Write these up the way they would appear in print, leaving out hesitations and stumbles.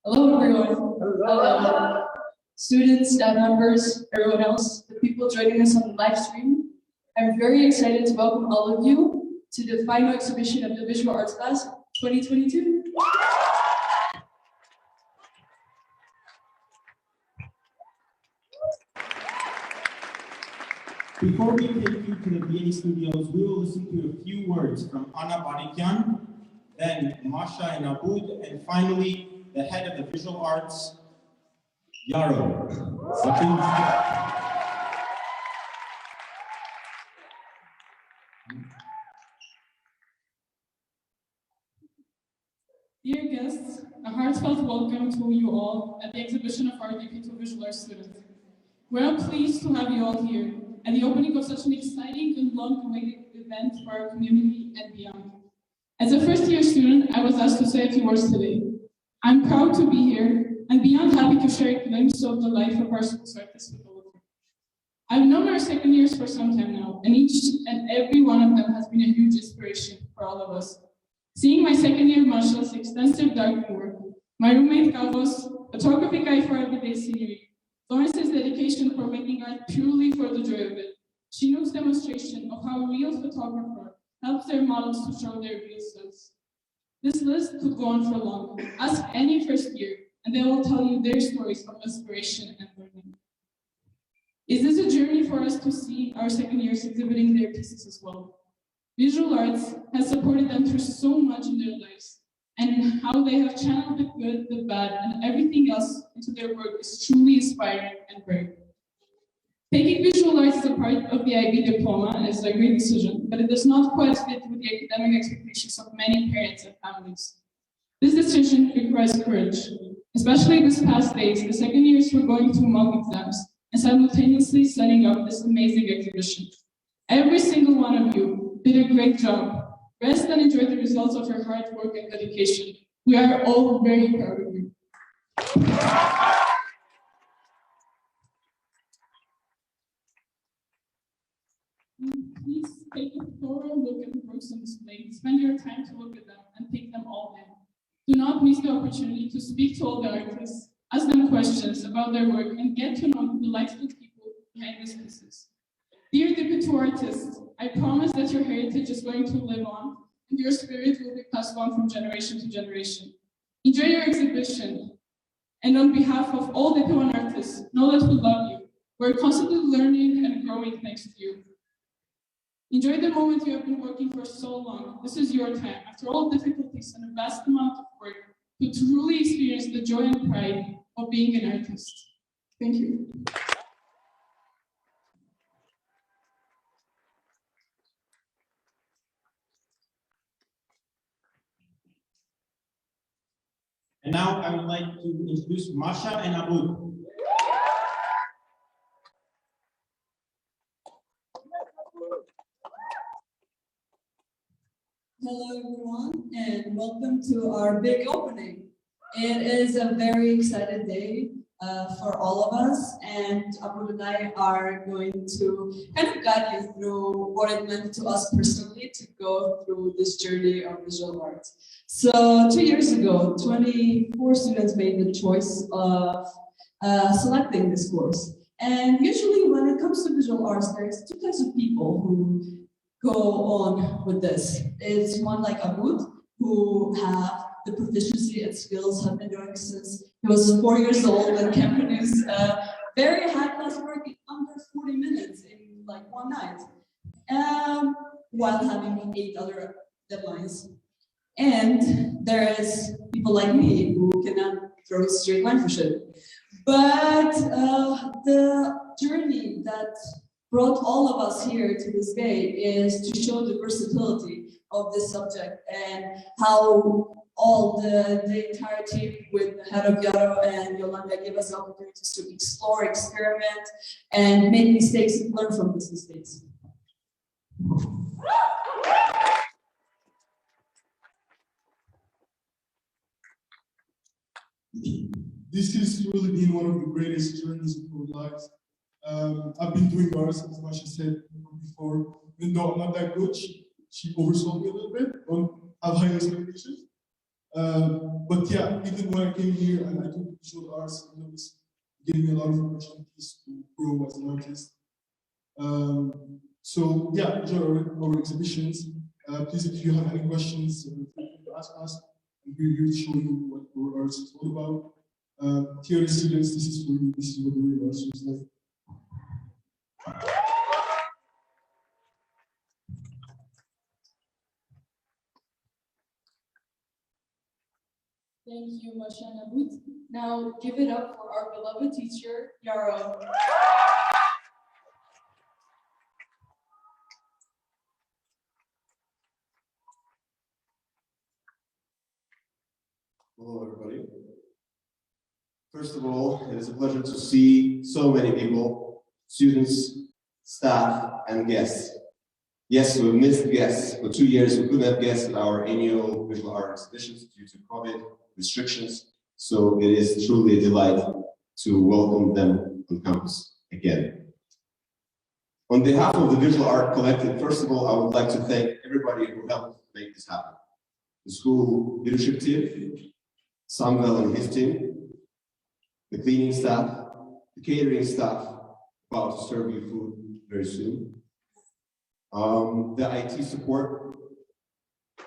Hello, everyone. Hello. Students, staff members, everyone else, the people joining us on the live stream. I'm very excited to welcome all of you to the final exhibition of the Visual Arts Class 2022. Before we take you to the VA studios, we will listen to a few words from Anna Banikyan, then Masha and Aboud, and finally, the head of the visual arts, Yaro. Dear guests, a heartfelt welcome to you all at the exhibition of our DP2 Visual Arts students. We are pleased to have you all here at the opening of such an exciting and long-awaited event for our community and beyond. As a first-year student, I was asked to say a few words today. I'm proud to be here and beyond happy to share a glimpse of the life of our school's artists with all of you. I've known our second years for some time now, and each and every one of them has been a huge inspiration for all of us. Seeing my second year Masha's extensive dark work, my roommate Carlos' photography guy for everyday scenery, Florence's dedication for making art purely for the joy of it, Chinook's demonstration of how a real photographer helps their models to show their real selves. This list could go on for long. Ask any first year, and they will tell you their stories of inspiration and learning. Is this a journey for us to see our second years exhibiting their pieces as well? Visual arts has supported them through so much in their lives, and how they have channeled the good, the bad, and everything else into their work is truly inspiring and brave. Taking visual arts as a part of the IB diploma is a great decision, but it does not quite fit with the academic expectations of many parents and families. This decision requires courage, especially these past days, the second years were going through mock exams and simultaneously setting up this amazing exhibition. Every single one of you did a great job. Rest and enjoy the results of your hard work and dedication. We are all very proud of you. Please take a thorough look at the works on display. Spend your time to look at them and take them all in. Do not miss the opportunity to speak to all the artists, ask them questions about their work, and get to know the delightful people behind these pieces. Dear DP2 artists, I promise that your heritage is going to live on, and your spirit will be passed on from generation to generation. Enjoy your exhibition, and on behalf of all DP1 artists, know that we love you. We're constantly learning and growing thanks to you. Enjoy the moment you have been working for so long. This is your time. After all difficulties and a vast amount of work, to truly experience the joy and pride of being an artist. Thank you. And now I would like to introduce Masha and Aboud. Hello everyone, and welcome to our big opening. It is a very exciting day for all of us, and Aboud and I are going to kind of guide you through what it meant to us personally to go through this journey of visual arts. So 2 years ago, 24 students made the choice of selecting this course. And usually when it comes to visual arts, there's two types of people who go on with this. It's one like Aboud, who have the proficiency and skills, have been doing since he was 4 years old and can produce very high-class work in under 40 minutes in like one night, while having 8 other deadlines. And there is people like me who cannot throw a straight line for shit. But the journey that brought all of us here to this day is to show the versatility of this subject and how all the entire team with the head of Yaro and Yolanda gave us the opportunities to explore, experiment, and make mistakes and learn from these mistakes. This has really been one of the greatest journeys of our lives. I've been doing bars, as Masha said before. Even though I'm not that good, she oversold me a little bit. Don't have high expectations. But yeah, even when I came here and I took visual arts, it gave me a lot of opportunities to grow as an artist. So yeah, enjoy our exhibitions. Please, if you have any questions, feel free to ask us, and we're here to show you what our arts is all about. Theory students, this is for you. This is what the real arts is like. Thank you, Masha and Abud. Now give it up for our beloved teacher, Yaro. Hello, everybody. First of all, it is a pleasure to see so many people, students, staff, and guests. Yes, we've missed guests. For 2 years, we couldn't have guests at our annual visual art exhibitions due to COVID restrictions. So it is truly a delight to welcome them on campus again. On behalf of the Visual Art Collective, first of all, I would like to thank everybody who helped make this happen. The school leadership team, Samuel and his team, the cleaning staff, the catering staff, about to serve you food very soon, the IT support,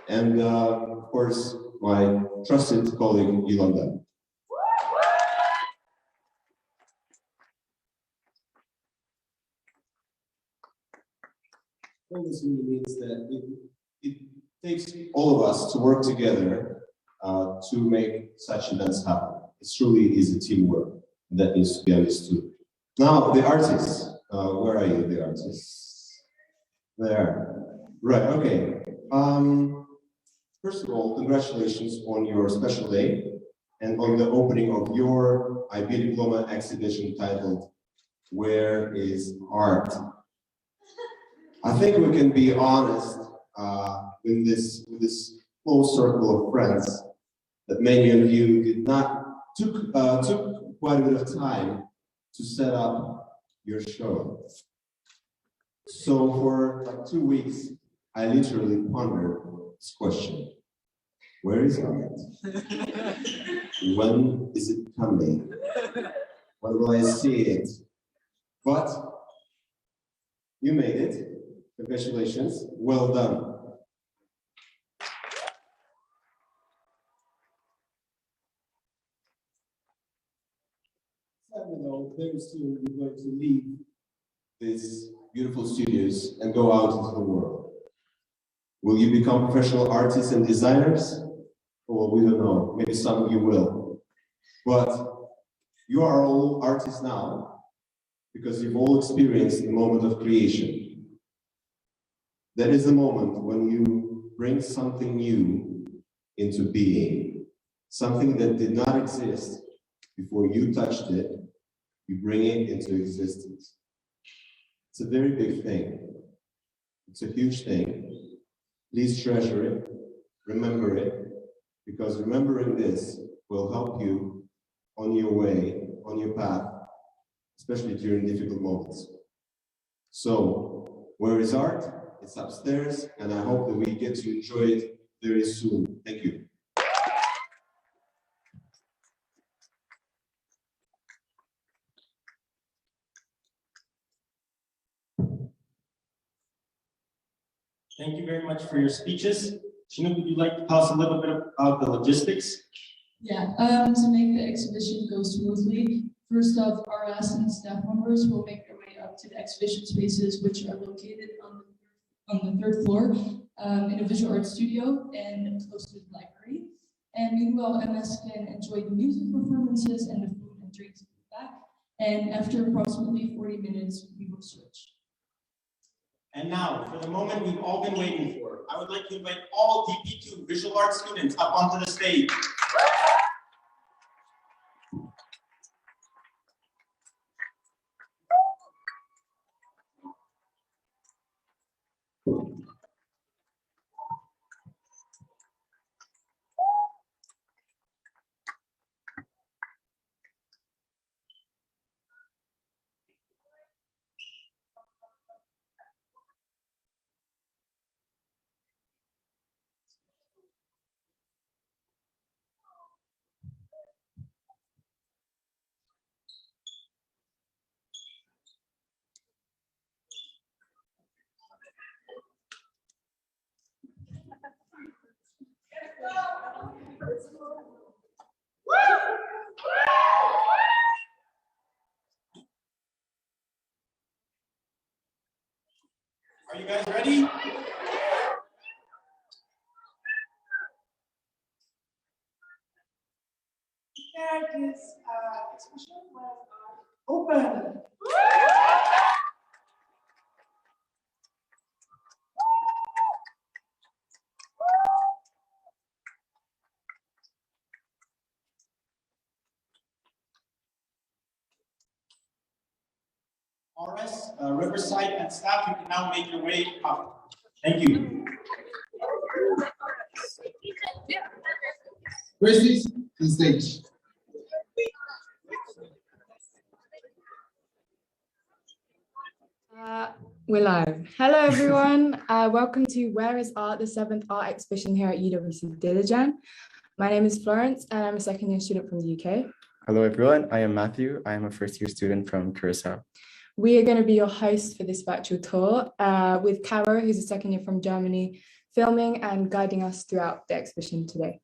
and of course, my trusted colleague, Yolanda. All this really means that it takes all of us to work together to make such events happen. It truly is a teamwork that needs to be understood. Now, the artists. Where are you, the artists? There. Right, okay. First of all, congratulations on your special day and on the opening of your IB diploma exhibition titled, Where is Art? I think we can be honest with this close circle of friends that many of you took quite a bit of time to set up your show. So for like 2 weeks, I literally pondered this question: where is art? When is it coming? When will I see it? But you made it. Congratulations. Well done. Sadly, though, very soon you're going to leave these beautiful studios and go out into the world. Will you become professional artists and designers? Well, we don't know. Maybe some of you will. But you are all artists now because you've all experienced the moment of creation. That is the moment when you bring something new into being, something that did not exist before you touched it, you bring it into existence. It's a very big thing. It's a huge thing. Please treasure it, remember it, because remembering this will help you on your way, on your path, especially during difficult moments. So, where is art? It's upstairs, and I hope that we get to enjoy it very soon. Thank you. Thank you very much for your speeches. Chinook, would you like to tell us a little bit about the logistics? Yeah, to make the exhibition go smoothly, first off, RS and staff members will make their way up to the exhibition spaces, which are located on the third floor in a visual art studio and close to the library. And meanwhile, MS can enjoy the music performances and the food and drinks in the back. And after approximately 40 minutes, we will switch. And now, for the moment we've all been waiting for, I would like to invite all DP2 visual art students up onto the stage. There this exhibition was open. Morris, Riverside, and staff, you can now make your way up. Thank you. Gracie, to the stage. We're live. Hello, everyone. Welcome to Where is Art, the 7th art exhibition here at UWC Dilijan. My name is Florence, and I'm a second-year student from the UK. Hello, everyone. I am Matthew. I am a first-year student from Curacao. We are going to be your hosts for this virtual tour with Caro, who's a second year from Germany, filming and guiding us throughout the exhibition today.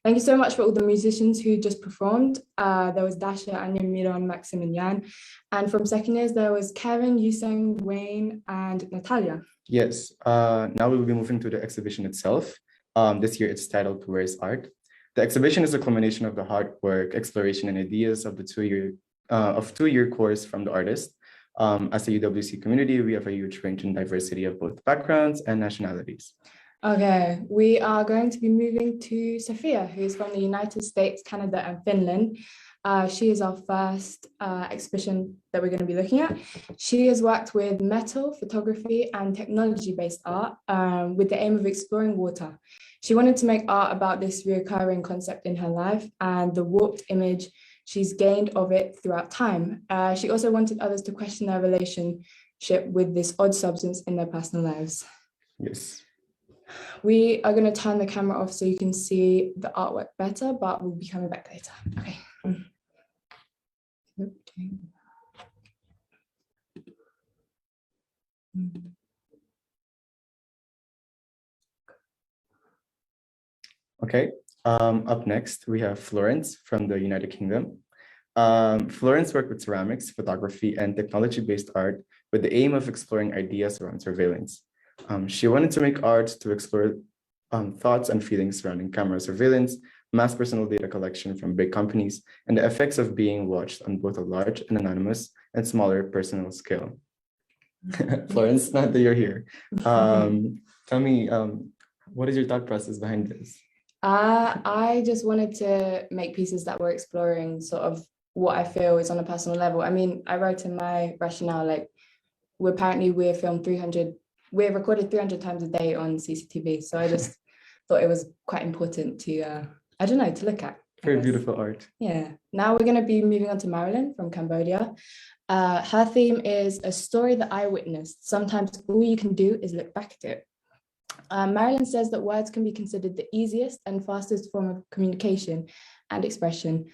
Thank you so much for all the musicians who just performed. There was Dasha, Anya, Miron, Maxim, and Jan. And from second years, there was Kevin, Yuseng, Wayne, and Natalia. Yes, now we will be moving to the exhibition itself. This year, it's titled Where is Art? The exhibition is a culmination of the hard work, exploration, and ideas of the two-year course from the artist. As a UWC community, we have a huge range and diversity of both backgrounds and nationalities. Okay, we are going to be moving to Sophia, who's from the United States, Canada, and Finland. She is our first exhibition that we're going to be looking at. She has worked with metal, photography, and technology-based art with the aim of exploring water. She wanted to make art about this recurring concept in her life and the warped image she's gained of it throughout time. She also wanted others to question their relationship with this odd substance in their personal lives. Yes. We are going to turn the camera off so you can see the artwork better, but we'll be coming back later. Okay. Okay, up next, we have Florence from the United Kingdom. Florence worked with ceramics, photography, and technology-based art with the aim of exploring ideas around surveillance. She wanted to make art to explore thoughts and feelings surrounding camera surveillance, mass personal data collection from big companies, and the effects of being watched on both a large and anonymous and smaller personal scale. Florence, now that you're here, tell me, what is your thought process behind this? I just wanted to make pieces that were exploring sort of what I feel is on a personal level. I mean, I wrote in my rationale, like, we're filmed 300, we're recorded 300 times a day on CCTV. So I just thought it was quite important to, I don't know, to look at. Very beautiful art. Yeah. Now we're going to be moving on to Marilyn from Cambodia. Her theme is a story that I witnessed. Sometimes all you can do is look back at it. Marilyn says that words can be considered the easiest and fastest form of communication and expression.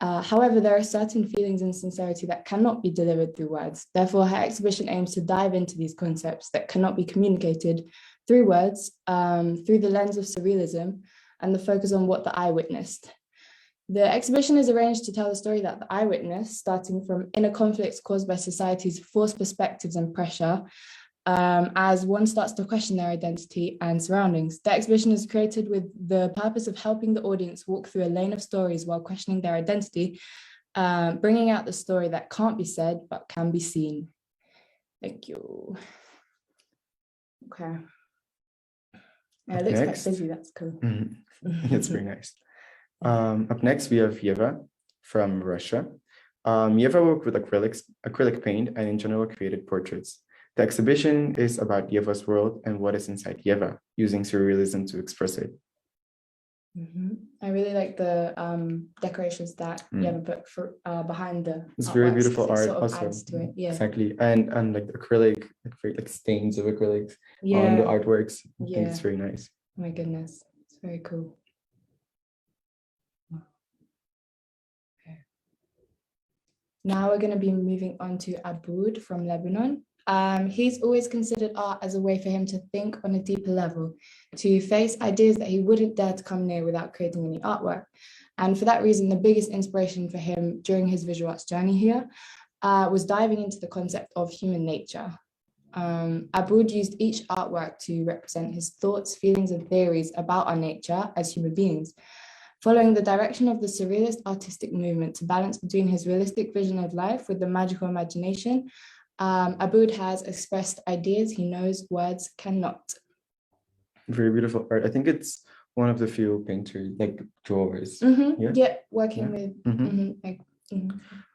However, there are certain feelings and sincerity that cannot be delivered through words. Therefore, her exhibition aims to dive into these concepts that cannot be communicated through words, through the lens of surrealism and the focus on what the eye witnessed. The exhibition is arranged to tell the story that the eye witnessed, starting from inner conflicts caused by society's forced perspectives and pressure, as one starts to question their identity and surroundings. The exhibition is created with the purpose of helping the audience walk through a lane of stories while questioning their identity, bringing out the story that can't be said but can be seen. Thank you. Okay. Yeah, it looks quite busy, that's cool. It's very nice. Up next, we have Yeva from Russia. Yeva worked with acrylic paint and in general created portraits. The exhibition is about Yeva's world and what is inside Yeva, using surrealism to express it. I really like the decorations that Yeva put for, behind the It's very beautiful art sort of also. adds to it. Yeah. Exactly. And like the acrylic, like stains of acrylics on the artworks. I think it's very nice. Oh my goodness, it's very cool. Okay. Now we're going to be moving on to Aboud from Lebanon. He's always considered art as a way for him to think on a deeper level, to face ideas that he wouldn't dare to come near without creating any artwork. And for that reason, the biggest inspiration for him during his visual arts journey here was diving into the concept of human nature. Aboud used each artwork to represent his thoughts, feelings, and theories about our nature as human beings. Following the direction of the surrealist artistic movement to balance between his realistic vision of life with the magical imagination, Aboud has expressed ideas he knows words cannot. Very beautiful art. I think it's one of the few painters, like drawers. Yeah, working with.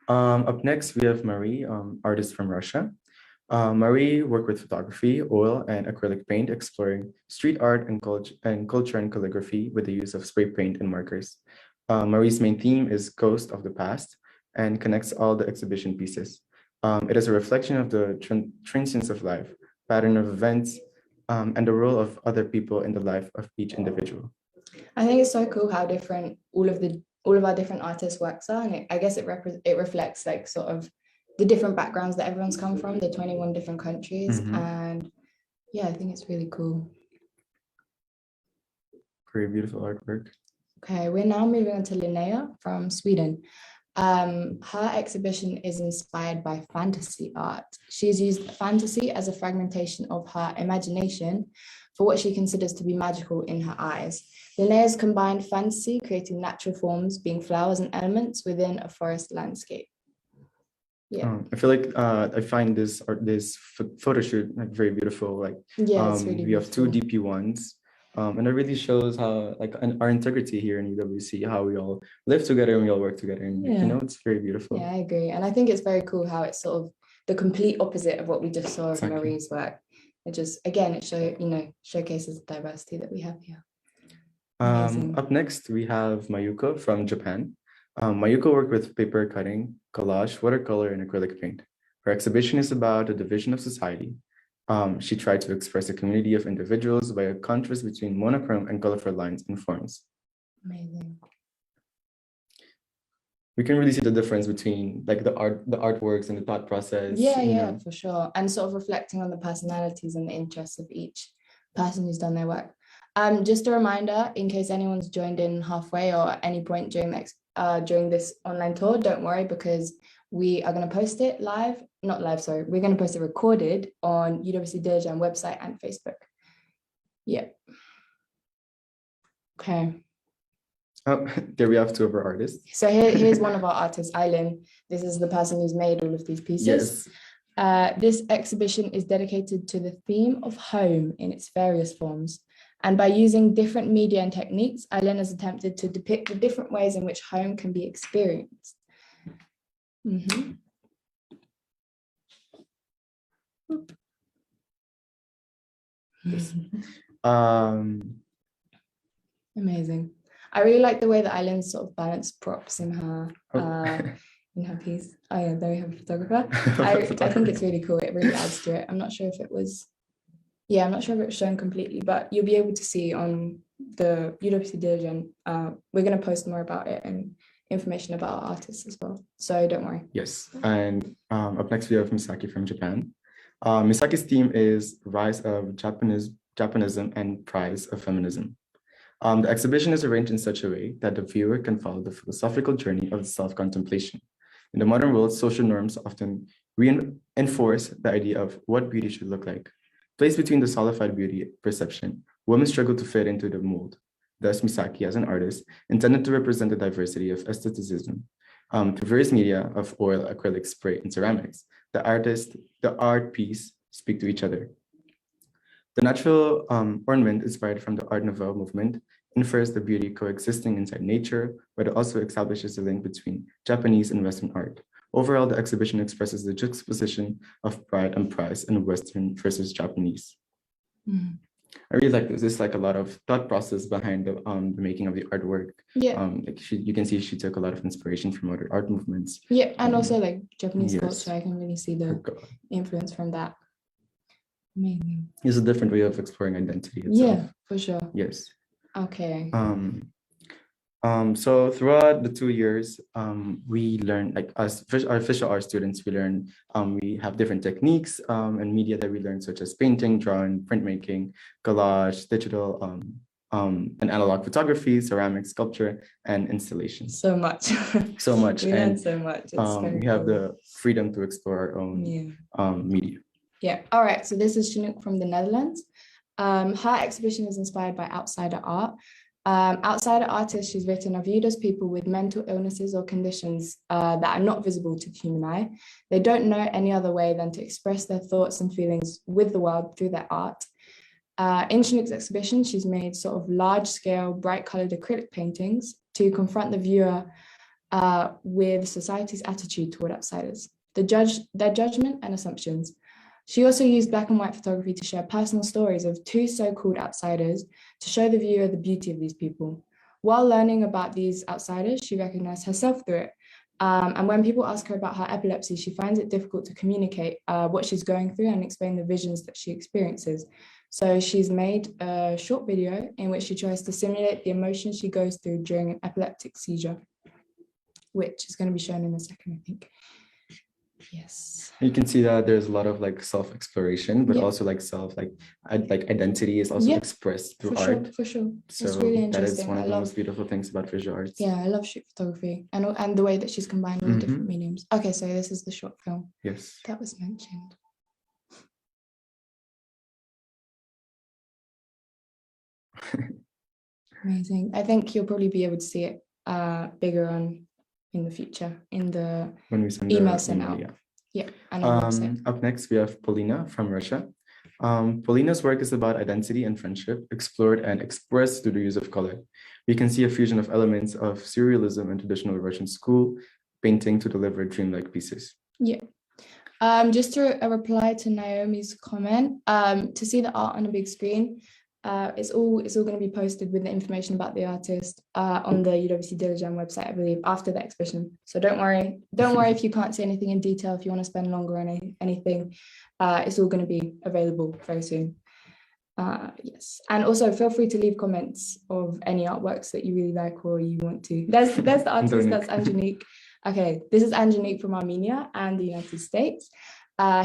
Up next, we have Marie, artist from Russia. Marie worked with photography, oil, and acrylic paint, exploring street art and culture and calligraphy with the use of spray paint and markers. Marie's main theme is Ghost of the Past and connects all the exhibition pieces. It is a reflection of the transience of life, pattern of events, and the role of other people in the life of each individual. I think it's so cool how different all of our different artists' works are, and I guess it reflects like sort of the different backgrounds that everyone's come from, the 21 different countries, and yeah, I think it's really cool. Very beautiful artwork. Okay, we're now moving on to Linnea from Sweden. Her exhibition is inspired by fantasy art. She's used fantasy as a fragmentation of her imagination for what she considers to be magical in her eyes. Linnea's combined fantasy, creating natural forms, being flowers and elements within a forest landscape. Yeah, I feel like I find this photo shoot like very beautiful. Like, yeah, it's really we have two beautiful. DP ones. And it really shows how like our integrity here in UWC, how we all live together and we all work together. And you know, it's very beautiful. Yeah, I agree. And I think it's very cool how it's sort of the complete opposite of what we just saw of Marie's work. It just, again, it showcases the diversity that we have here. Up next, we have Mayuko from Japan. Mayuko worked with paper cutting, collage, watercolor, and acrylic paint. Her exhibition is about the division of society. She tried to express a community of individuals by a contrast between monochrome and colorful lines and forms. Amazing. We can really see the difference between like the artworks and the thought process. Yeah, for sure. And sort of reflecting on the personalities and the interests of each person who's done their work. Just a reminder, in case anyone's joined in halfway or at any point during this online tour, don't worry, because we are going to post it we're going to post it recorded on UWC Dilijan website and Facebook. Yeah. Okay. Oh, there we have two of our artists. So here's one of our artists, Aylin. This is the person who's made all of these pieces. Yes. This exhibition is dedicated to the theme of home in its various forms. And by using different media and techniques, Aylin has attempted to depict the different ways in which home can be experienced. Amazing. I really like the way that Aylin sort of balanced props in her piece. Oh yeah, there we have a photographer. I think it's really cool. It really adds to it. I'm not sure if it was shown completely, but you'll be able to see on the UWC Dilijan. We're going to post more about it and information about our artists as well. So don't worry. Yes. And up next we have Misaki from Japan. Misaki's theme is Rise of Japanism and Prize of Feminism. The exhibition is arranged in such a way that the viewer can follow the philosophical journey of self-contemplation. In the modern world, social norms often reinforce the idea of what beauty should look like. Placed between the solidified beauty perception, women struggle to fit into the mold. Thus, Misaki, as an artist, intended to represent the diversity of aestheticism. Through various media of oil, acrylic, spray, and ceramics, the art piece speak to each other. The natural ornament inspired from the Art Nouveau movement infers the beauty coexisting inside nature, but it also establishes a link between Japanese and Western art. Overall, the exhibition expresses the juxtaposition of pride and price in Western versus Japanese. I really like this. There's like a lot of thought process behind the making of the artwork. Yeah. You can see she took a lot of inspiration from other art movements. Yeah, and also like Japanese culture. I can really see the influence from that. Amazing. It's a different way of exploring identity itself. Yeah, for sure. Yes. Okay. So throughout the 2 years, we learn, like as our visual art students, we have different techniques and media that we learn, such as painting, drawing, printmaking, collage, digital, and analog photography, ceramic, sculpture, and installation. So much. So much. We learn so much. We have the freedom to explore our own media. Yeah. All right. So this is Chinook from the Netherlands. Her exhibition is inspired by outsider art. Outsider artist, she's written, are viewed as people with mental illnesses or conditions that are not visible to the human eye. They don't know any other way than to express their thoughts and feelings with the world through their art. In Chinook's exhibition, she's made sort of large-scale, bright-colored acrylic paintings to confront the viewer with society's attitude toward outsiders, their judgment and assumptions. She also used black and white photography to share personal stories of two so-called outsiders to show the viewer the beauty of these people. While learning about these outsiders, she recognized herself through it. And when people ask her about her epilepsy, she finds it difficult to communicate what she's going through and explain the visions that she experiences. So she's made a short video in which she tries to simulate the emotions she goes through during an epileptic seizure, which is going to be shown in a second, I think. Yes. You can see that there's a lot of like self-exploration, but Yeah. also like identity is also Yeah, expressed through For art. sure, for sure. So It's really that is interesting. one I of the love, most beautiful things about visual arts. yeah, I love street photography and the way that she's combined all the different Mhm. mediums. Okay, so this is the short film Yes. that was mentioned. Amazing. I think you'll probably be able to see it bigger on in the future in the When we send email the sent email, out. yeah. Yeah, and on the website. Up next, we have Polina from Russia. Polina's work is about identity and friendship, explored and expressed through the use of color. We can see a fusion of elements of surrealism and traditional Russian school painting to deliver dreamlike pieces. Yeah. Just to reply to Naomi's comment, to see the art on a big screen, it's all going to be posted with the information about the artist on the UWC Dilijan website, I believe, after the exhibition. So don't worry if you can't see anything in detail. If you want to spend longer on anything, it's all going to be available very soon. Yes, and also feel free to leave comments of any artworks that you really like or you want to. There's the artist, that's Angenique. Okay, this is Angenique from Armenia and the United States.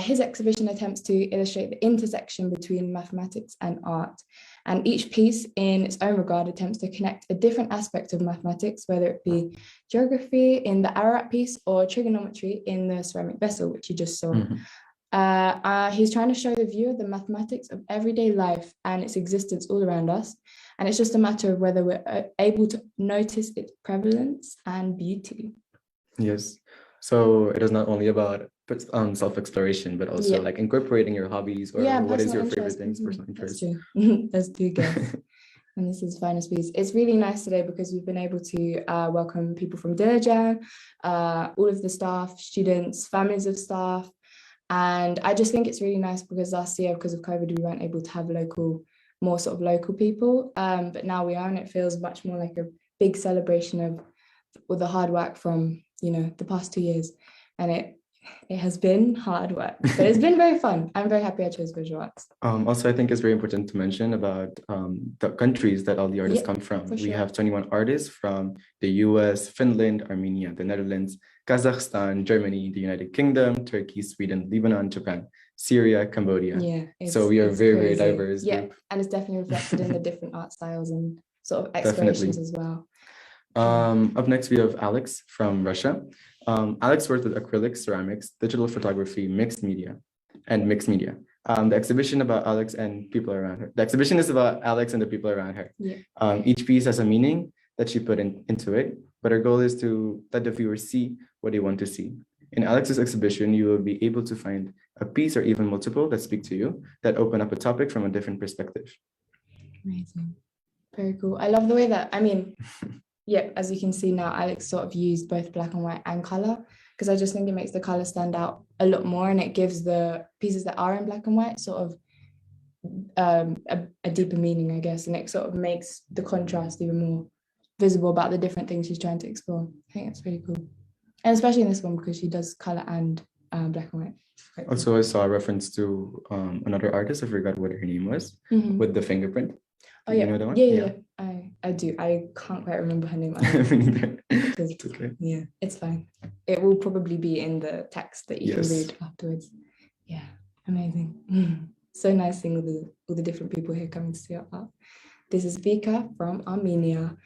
His exhibition attempts to illustrate the intersection between mathematics and art. And each piece in its own regard attempts to connect a different aspect of mathematics, whether it be geography in the Ararat piece or trigonometry in the ceramic vessel, which you just saw. He's trying to show the viewer the mathematics of everyday life and its existence all around us. And it's just a matter of whether we're able to notice its prevalence and beauty. Yes. So it is not only about self-exploration, but also Yeah. like incorporating your hobbies or what is your favorite things, personal interests. That's true. That's two guests. And this is Finest Piece. It's really nice today because we've been able to welcome people from Dilijan, all of the staff, students, families of staff. And I just think it's really nice because last year, because of COVID, we weren't able to have more sort of local people. But now we are, and it feels much more like a big celebration of all the hard work from, the past 2 years. And it has been hard work, but it's been very fun. I'm very happy I chose visual arts. Also, I think it's very important to mention about the countries that all the artists come from. for We sure. have 21 artists from the US, Finland, Armenia, the Netherlands, Kazakhstan, Germany, the United Kingdom, Turkey, Sweden, Lebanon, Japan, Syria, Cambodia. Yeah. So we are it's very, very crazy. diverse Yeah, group. and it's definitely reflected in the different art styles and sort of Definitely. explorations as well. Up next, we have Alex from Russia. Alex worked with acrylics, ceramics, digital photography, mixed media. The exhibition about Alex and people around her. The exhibition is about Alex and the people around her. Yeah. Each piece has a meaning that she put into it, but our goal is to let the viewers see what they want to see. In Alex's exhibition, you will be able to find a piece or even multiple that speak to you, that open up a topic from a different perspective. Amazing. Very cool. I love the way that, yeah, as you can see now, Alex sort of used both black and white and color, because I just think it makes the color stand out a lot more, and it gives the pieces that are in black and white sort of a deeper meaning, I guess, and it sort of makes the contrast even more visible about the different things she's trying to explore. I think that's really cool. And especially in this one, because she does color and black and white. Quite cool. Also, I saw a reference to another artist, I forgot what her name was, with the fingerprint. Oh, You yeah. know that one? Yeah. I do. I can't quite remember her name. Me neither. Because, It's okay. yeah, it's fine. It will probably be in the text that you Yes. can read afterwards. Yeah, amazing. So nice seeing all the different people here coming to see our art. This is Vika from Armenia.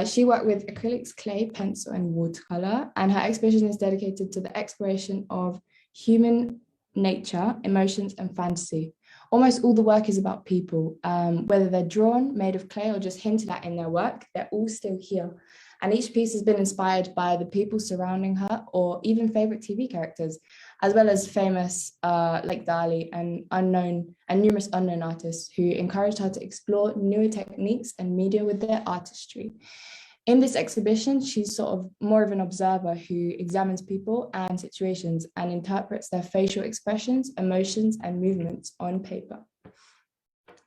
She worked with acrylics, clay, pencil, and watercolor, and her exhibition is dedicated to the exploration of human nature, emotions, and fantasy, Almost all the work is about people, whether they're drawn, made of clay, or just hinted at in their work, they're all still here. And each piece has been inspired by the people surrounding her or even favorite TV characters, as well as famous like Dali and numerous unknown artists who encouraged her to explore newer techniques and media with their artistry. In this exhibition, she's sort of more of an observer who examines people and situations and interprets their facial expressions, emotions, and movements on paper.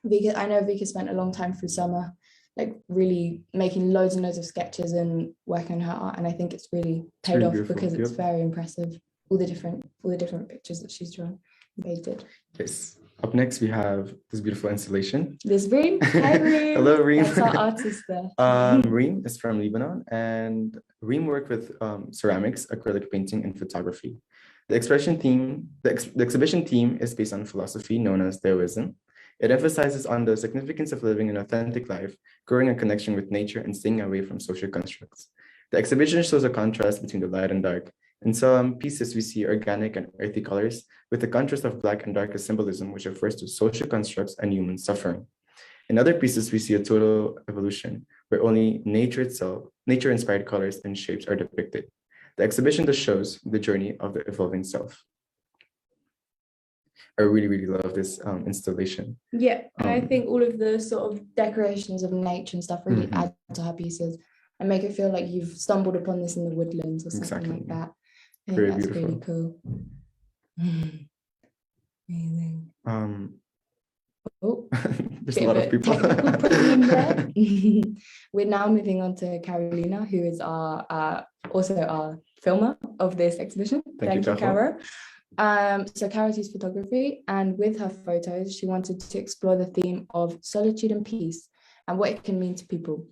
I know Vika spent a long time through summer, like really making loads and loads of sketches and working on her art, and I think it's really paid off because it's very impressive. All the different pictures that she's drawn and painted. Yes. Up next, we have this beautiful installation. This Reem. Hi, Reem. Hello, Reem. That's our artist there. Reem is from Lebanon, and Reem worked with ceramics, acrylic painting, and photography. The exhibition theme is based on philosophy known as Taoism. It emphasizes on the significance of living an authentic life, growing a connection with nature, and staying away from social constructs. The exhibition shows a contrast between the light and dark. In some pieces, we see organic and earthy colors with the contrast of black and dark as symbolism, which refers to social constructs and human suffering. In other pieces, we see a total evolution where only nature-inspired colors and shapes are depicted. The exhibition thus shows the journey of the evolving self. I really, really love this installation. Yeah, and I think all of the sort of decorations of nature and stuff really add to her pieces and make it feel like you've stumbled upon this in the woodlands or something like that. I think that's beautiful. Really cool. Amazing. There's a lot of people. We're now moving on to Carolina, who is also our filmer of this exhibition. Thank you, Caro. So Caro uses photography, and with her photos, she wanted to explore the theme of solitude and peace and what it can mean to people.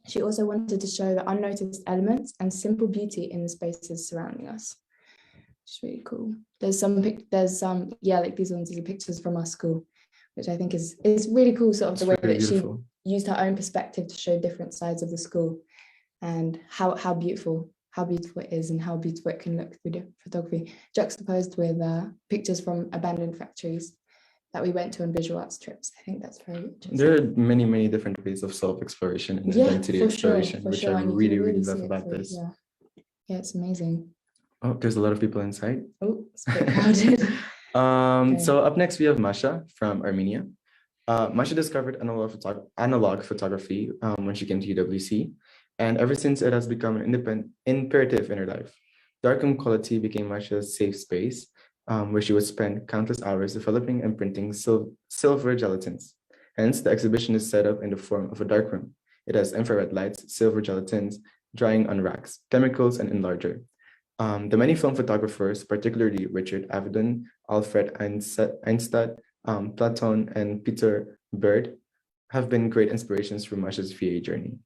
She also wanted to show the unnoticed elements and simple beauty in the spaces surrounding us. It's really cool. There's some, like these ones are pictures from our school, which I think is really cool, sort of the way that beautiful. She used her own perspective to show different sides of the school and how beautiful it is and how beautiful it can look through the photography, juxtaposed with pictures from abandoned factories that we went to on visual arts trips. I think that's very interesting. There are many, many different ways of self-exploration and identity exploration, which I really, really love about this. Yeah, it's amazing. Oh, there's a lot of people inside. Oh, it's a bit crowded. Okay. So up next, we have Masha from Armenia. Masha discovered analog photography when she came to UWC. And ever since, it has become an imperative in her life. Darkroom quality became Masha's safe space, where she would spend countless hours developing and printing silver gelatins. Hence, the exhibition is set up in the form of a darkroom. It has infrared lights, silver gelatins, drying on racks, chemicals, and enlarger. The many film photographers, particularly Richard Avedon, Alfred Einstein, Platon, and Peter Bird, have been great inspirations for Masha's VA journey.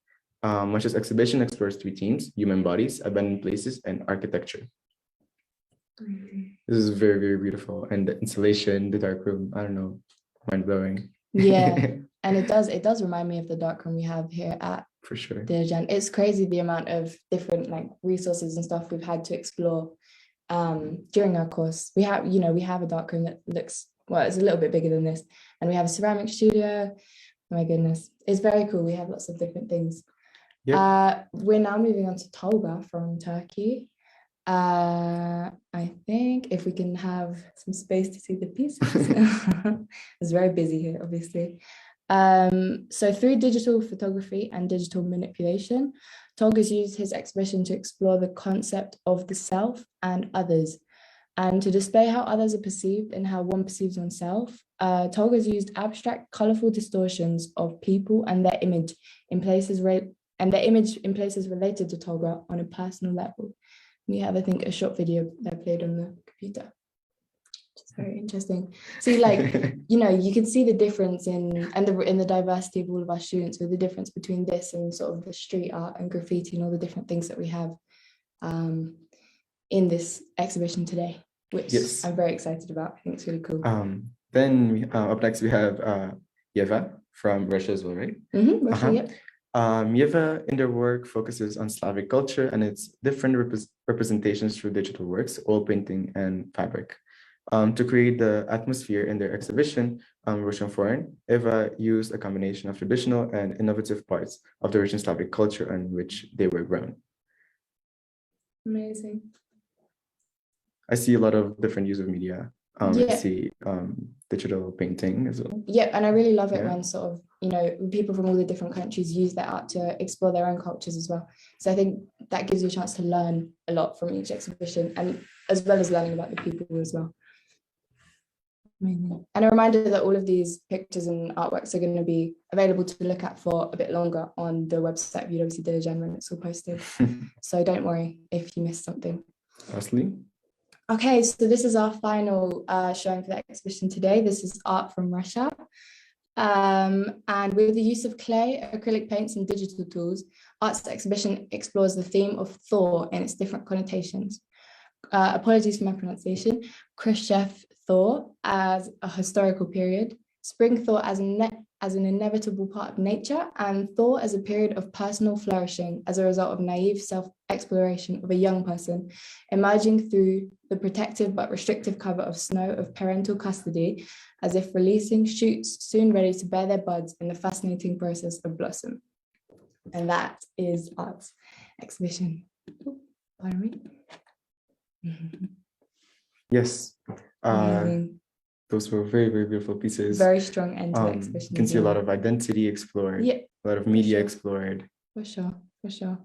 Masha's exhibition explores three themes: human bodies, abandoned places, and architecture. This is very, very beautiful. And the installation, the darkroom, I don't know, mind-blowing. Yeah, and it does remind me of the darkroom we have here at for sure. Dilijan. It's crazy the amount of different resources and stuff we've had to explore during our course. We have a darkroom that looks, well, it's a little bit bigger than this, and we have a ceramic studio. Oh my goodness, it's very cool. We have lots of different things. Yep. We're now moving on to Tolga from Turkey. I think if we can have some space to see the pieces. It's very busy here, obviously. So through digital photography and digital manipulation, Tolga's used his exhibition to explore the concept of the self and others, and to display how others are perceived and how one perceives oneself. Tolga's used abstract, colorful distortions of people and their image in places related to Tolga on a personal level. We have, I think, a short video that played on the computer. It's very interesting. So, you can see the difference in the diversity of all of our students, with the difference between this and sort of the street art and graffiti and all the different things that we have in this exhibition today, which I'm very excited about. I think it's really cool. Then up next we have Yeva from Russia as well, right? Russia, yep. Yeva in their work focuses on Slavic culture and its different representations through digital works, oil painting, and fabric. To create the atmosphere in their exhibition, Russian Foreign, Eva used a combination of traditional and innovative parts of the Russian Slavic culture on which they were grown. Amazing. I see a lot of different use of media. I Yeah. see digital painting as well. Yeah, and I really love it Yeah. when sort of, people from all the different countries use their art to explore their own cultures as well. So I think that gives you a chance to learn a lot from each exhibition, and as well as learning about the people as well. Amazing. And a reminder that all of these pictures and artworks are going to be available to look at for a bit longer on the website of UWC Dilijan when it's all posted. So don't worry if you missed something. Lastly. Okay, so this is our final showing for the exhibition today. This is art from Russia. And with the use of clay, acrylic paints, and digital tools, Art's exhibition explores the theme of Thor and its different connotations. Apologies for my pronunciation. Khrushchev Thor as a historical period, Spring Thor as an inevitable part of nature, and Thor as a period of personal flourishing as a result of naive self-exploration of a young person emerging through the protective but restrictive cover of snow of parental custody, as if releasing shoots soon ready to bear their buds in the fascinating process of blossom. And that is Art's exhibition. Oh, pardon me. Yes. Amazing. Those were very, very beautiful pieces. Very strong end to the exhibition. You can see a lot of identity explored, Yeah, a lot of media sure. explored. For sure, for sure.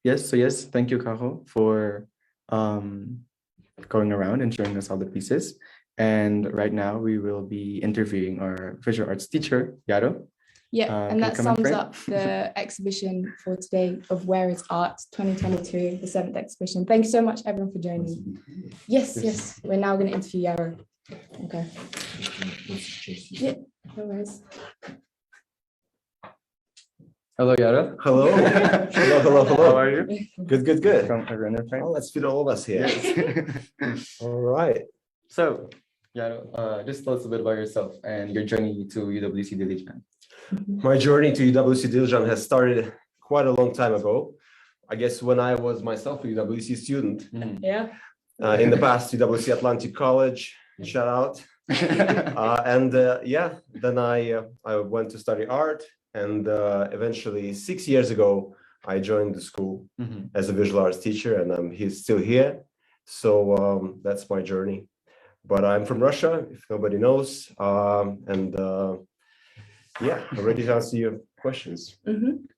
Yes, thank you, Caro, for going around and showing us all the pieces. And right now we will be interviewing our visual arts teacher, Yaro. Yeah, can and you that come in sums front? up the exhibition for today of Where is Art 2022, the 7th exhibition. Thank you so much, everyone, for joining. Yes, we're now going to interview Yaro. Okay. Yeah, no worries. Hello, Yaro. Hello. Hello. How are you? Good. From everyone in front? Well, let's fit all of us here. Yes. All right. So, Yaro, just tell us a bit about yourself and your journey to UWC Dilijan. My journey to UWC Dilijan has started quite a long time ago. I guess when I was myself a UWC student. Yeah. In the past, UWC Atlantic College, shout out. Then I went to study art, and eventually 6 years ago, I joined the school as a visual arts teacher, and I'm still here. So that's my journey. But I'm from Russia, if nobody knows, I'm ready to answer your questions.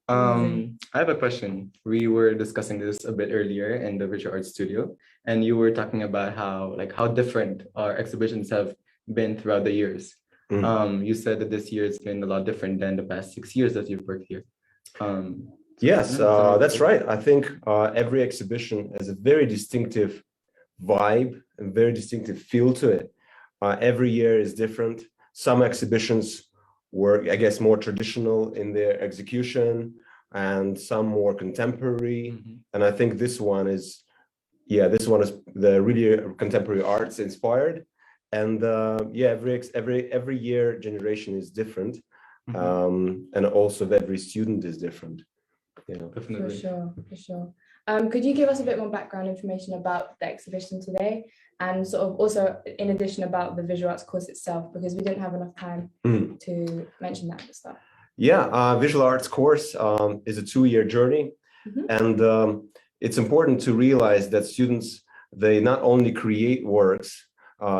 I have a question. We were discussing this a bit earlier in the visual arts studio, and you were talking about how different our exhibitions have been throughout the years. You said that this year has been a lot different than the past 6 years that you've worked here. Yes, that's right. I think every exhibition has a very distinctive vibe and very distinctive feel to it. Every year is different. Some exhibitions were, I guess, more traditional in their execution, and some more contemporary. And I think this one is the really contemporary arts inspired. And every year generation is different, and also every student is different. Definitely. For sure. Could you give us a bit more background information about the exhibition today, and sort of also in addition about the visual arts course itself, because we didn't have enough time to mention that at the start. Visual arts course is a 2-year journey, and it's important to realize that students, they not only create works,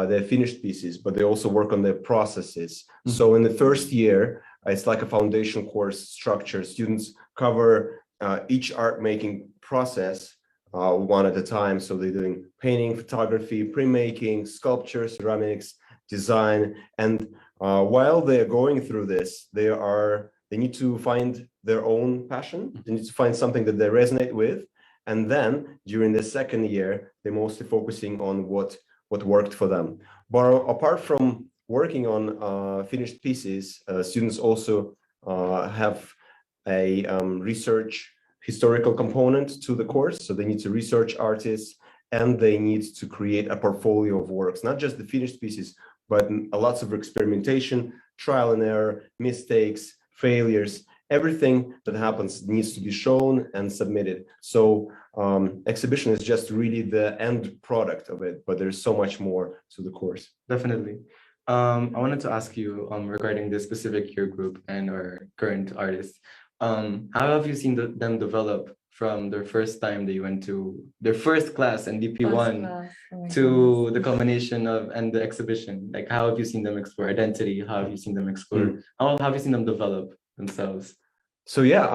they're finished pieces, but they also work on their processes. So in the first year, it's like a foundation course structure. Students cover each art making process one at a time. So they're doing painting, photography, printmaking, sculpture, ceramics, design. And while they're going through this, they need to find their own passion. They need to find something that they resonate with. And then during the second year, they're mostly focusing on what worked for them. But apart from working on finished pieces, students also have a research historical component to the course. So they need to research artists, and they need to create a portfolio of works, not just the finished pieces, but lots of experimentation, trial and error, mistakes, failures. everything that happens needs to be shown and submitted. So exhibition is just really the end product of it, but there's so much more to the course. Definitely. I wanted to ask you regarding this specific year group and our current artists. How have you seen them develop from their first time they went to their first class in DP1 to the culmination of and the exhibition? Like, how have you seen them explore identity? How have you seen them explore? How have you seen them develop themselves? So yeah,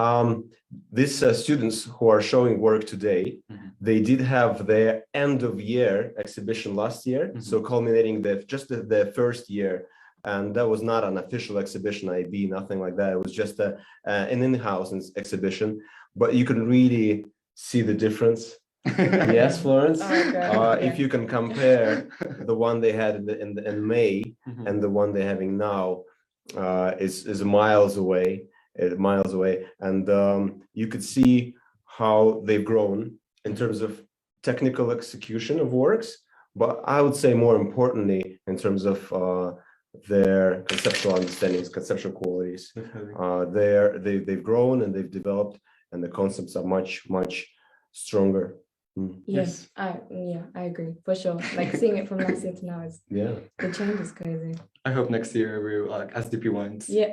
these students who are showing work today, they did have their end of year exhibition last year, so culminating the first year, and that was not an official exhibition, IB, nothing like that. It was just an in-house exhibition, but you can really see the difference. Yes, Florence. If you can compare the one they had in May and the one they're having now, is miles away. And you could see how they've grown in terms of technical execution of works, but I would say more importantly in terms of their conceptual understandings, conceptual qualities. They've grown and they've developed, and the concepts are much stronger. Yes, I agree for sure. Like seeing it from last year to now is the change is crazy. I hope next year we will, as DP1s. Yeah.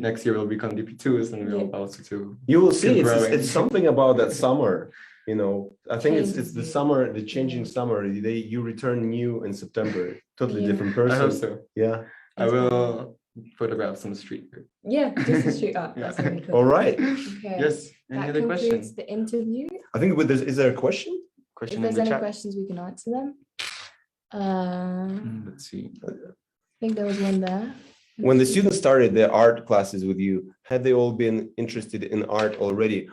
Next year we'll become DP2s and we'll also to. You will see. It's something about that summer. You know, I think it's the summer, the changing summer. You return new in September, totally different person. I hope so. Yeah. I will photograph some street art. Yeah, just a street art. That's really cool. All right. Okay. Yes. Any other questions? The interview. I think is there a question? If there's any questions, we can answer them. Let's see. I think there was one there. When the students started their art classes with you, had they all been interested in art already?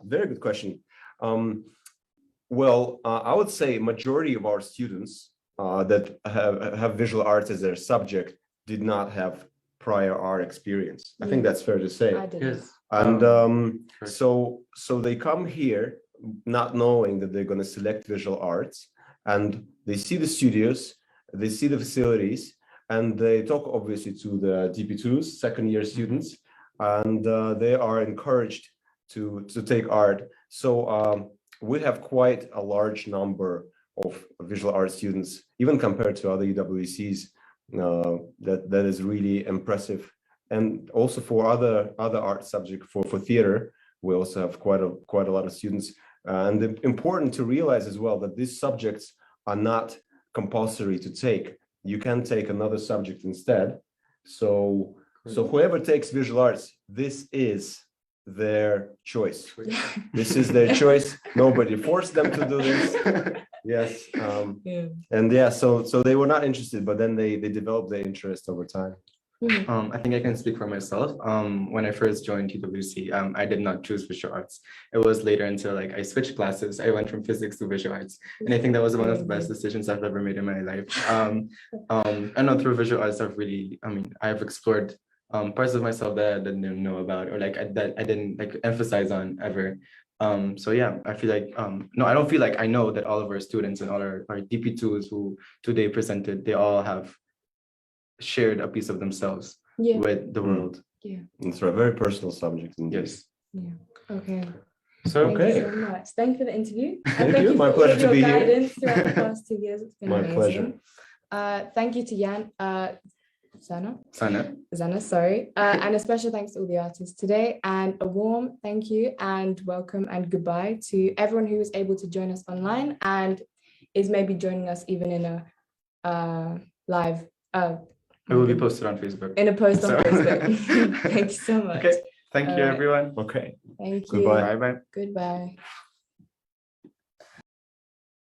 Very good question. Well, I would say majority of our students that have visual arts as their subject did not have prior art experience. I think that's fair to say. I did. Yes. And so they come here not knowing that they're going to select visual arts, and they see the studios, they see the facilities, and they talk obviously to the DP2s, second year students, and they are encouraged to take art. So we have quite a large number of visual art students, even compared to other UWCs. That is really impressive. And also for other art subject, for theater, we also have quite a lot of students. And important to realize as well that these subjects are not compulsory to take. You can take another subject instead. So whoever takes visual arts, this is their choice. This is their choice. Nobody forced them to do this. Yes. And so they were not interested, but then they developed their interest over time. I think I can speak for myself. When I first joined TWC, I did not choose visual arts. It was later until I switched classes. I went from physics to visual arts, and I think that was one of the best decisions I've ever made in my life. I know through visual arts, I've explored parts of myself that I didn't know about, or that I didn't emphasize on ever. So yeah, I feel like no, I don't feel like I know that all of our students and all our DP2s who today presented, they all have shared a piece of themselves with the world. Yeah, it's a very personal subject. Yes. Yeah. Okay. So Thank you so much. Thank you for the interview. Thank you. My pleasure to be here. Throughout the past 2 years. It's been amazing. Pleasure. Thank you to Jan, Zana, sorry. And a special thanks to all the artists today, and a warm thank you and welcome and goodbye to everyone who was able to join us online and is maybe joining us even in a live. It will be posted on Facebook. In a post on Facebook. Thank you so much. Okay. Thank you, everyone. Okay. Thank you. Goodbye. Bye-bye. Goodbye.